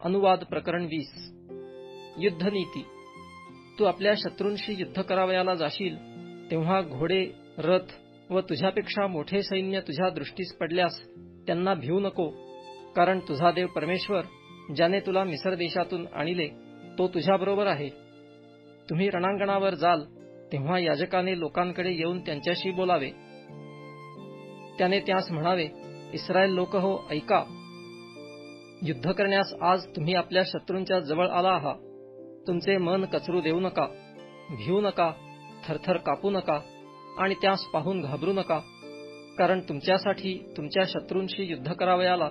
अनुवाद प्रकरण 20. युद्धनीती. तू आपल्या शत्रूंशी युद्ध करावयाला जाशील तेव्हा घोडे, रथ व तुझ्यापेक्षा मोठे सैन्य तुझ्या दृष्टीस पडल्यास त्यांना भिवू नको, कारण तुझा देव परमेश्वर, ज्याने तुला मिस्र देशातून आणले, तो तुझ्याबरोबर आहे. तुम्ही रणांगणावर जाल तेव्हा याजकाने लोकांकडे येऊन त्यांच्याशी बोलावे. त्याने त्यास म्हणावे, इस्रायल लोक हो, ऐका. युद्ध करण्यास आज तुम्ही आपल्या शत्रूंच्या जवळ आला आहात. तुमचे मन कचरू देऊ नका, भिवू नका, थरथर कापू नका आणि त्यास पाहून घाबरू नका, कारण तुमच्यासाठी तुमच्या शत्रूंशी युद्ध करावयाला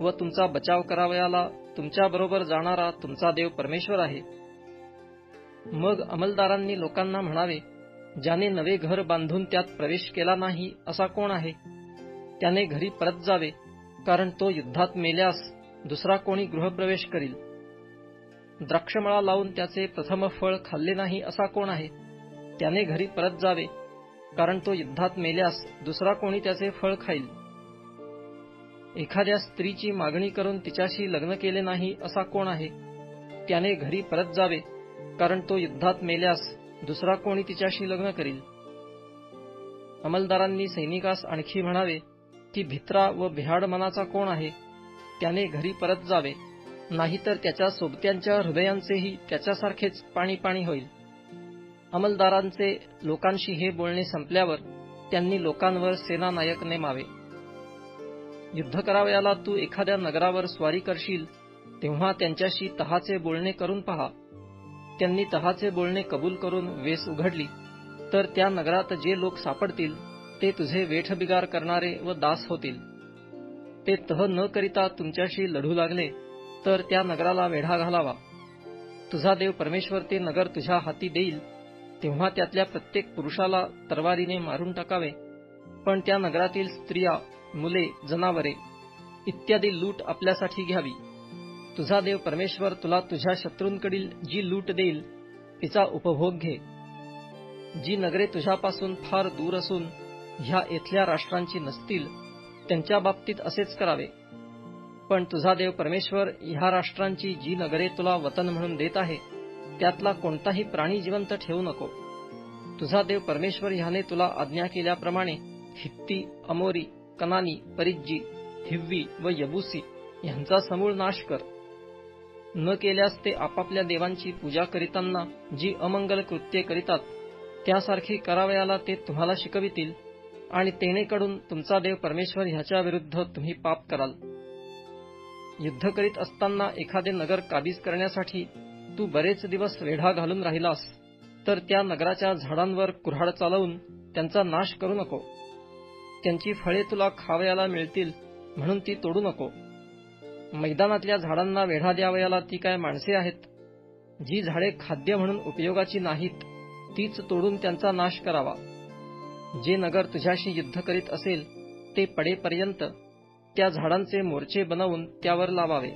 व तुमचा बचाव करावयाला तुमच्याबरोबर जाणारा तुमचा देव परमेश्वर आहे. मग अंमलदारांनी लोकांना म्हणावे, ज्याने नवे घर बांधून त्यात प्रवेश केला नाही असा कोण आहे? त्याने घरी परत जावे, कारण तो युद्धात मेल्यास दुसरा कोणी गृहप्रवेश करील. द्राक्षमळा लावून त्याचे प्रथम फळ खाल्ले नाही असा कोण आहे? त्याने घरी परत जावे, कारण तो युद्धात मेल्यास दुसरा कोणी त्याचे फळ खाईल. एखाद्या स्त्रीची मागणी करून तिच्याशी लग्न केले नाही असा कोण आहे? त्याने घरी परत जावे, कारण तो युद्धात मेल्यास दुसरा कोणी तिच्याशी लग्न करील. अंमलदारांनी सैनिकास आणखी म्हणावे, की भित्रा व भ्याड मनाचा कोण आहे? त्याने घरी परत जावे, नाहीतर त्याच्या सोबत्यांच्या हृदयांचेही त्याच्यासारखेच पाणी पाणी होईल. अंमलदारांचे लोकांशी हे बोलणे संपल्यावर त्यांनी लोकांवर सेनानायक नेमावे. युद्ध करावयाला तू एखाद्या नगरावर स्वारी करशील तेव्हा त्यांच्याशी तहाचे बोलणे करून पहा. त्यांनी तहाचे बोलणे कबूल करून वेस उघडली तर त्या नगरात जे लोक सापडतील ते तुझे वेठबिगार करणारे व दास होतील. ते तह न करिता तुमच्याशी लढू लागले तर त्या नगराला वेढा घालावा. तुझा देव परमेश्वर ते नगर तुझ्या हाती देईल तेव्हा त्यातल्या प्रत्येक पुरुषाला तरवारीने मारून टाकावे. पण त्या नगरातील स्त्रिया, मुले, जनावरे इत्यादी लूट आपल्यासाठी घ्यावी. तुझा देव परमेश्वर तुला तुझ्या शत्रूंकडील जी लूट देईल तिचा उपभोग घे. जी नगरे तुझ्यापासून फार दूर असून ह्या येथल्या राष्ट्रांची नसतील त्यांच्या बाबतीत असेच करावे. पण तुझा देव परमेश्वर ह्या राष्ट्रांची जी नगरे तुला वतन म्हणून देत आहे त्यातला कोणताही प्राणी जिवंत ठेवू नको. तुझा देव परमेश्वर ह्याने तुला आज्ञा केल्याप्रमाणे हित्ती, अमोरी, कनानी, परिज्जी, हिव्वी व यबुसी ह्यांचा समूळ नाश कर. न केल्यास ते आपापल्या देवांची पूजा करीताना जी अमंगल कृत्ये करीतात त्यासारखी करावयाला ते तुम्हाला शिकवितील आणि तेणेकडून तुमचा देव परमेश्वर ह्याच्या विरुद्ध तुम्ही पाप कराल. युद्ध करीत असताना एखादे नगर काबीज करण्यासाठी तू बरेच दिवस वेढा घालून राहिलास तर त्या नगराच्या झाडांवर कुऱ्हाड चालवून त्यांचा नाश करू नको. त्यांची फळे तुला खावयाला मिळतील म्हणून ती तोडू नको. मैदानातल्या झाडांना वेढा द्यावयाला ती काय माणसे आहेत? जी झाडे खाद्य म्हणून उपयोगाची नाहीत तीच तोडून त्यांचा नाश करावा. जे नगर तुझ्याशी युद्ध करीत असेल ते पडेपर्यंत त्या झाडांचे मोर्चे बनवून त्यावर लावावे.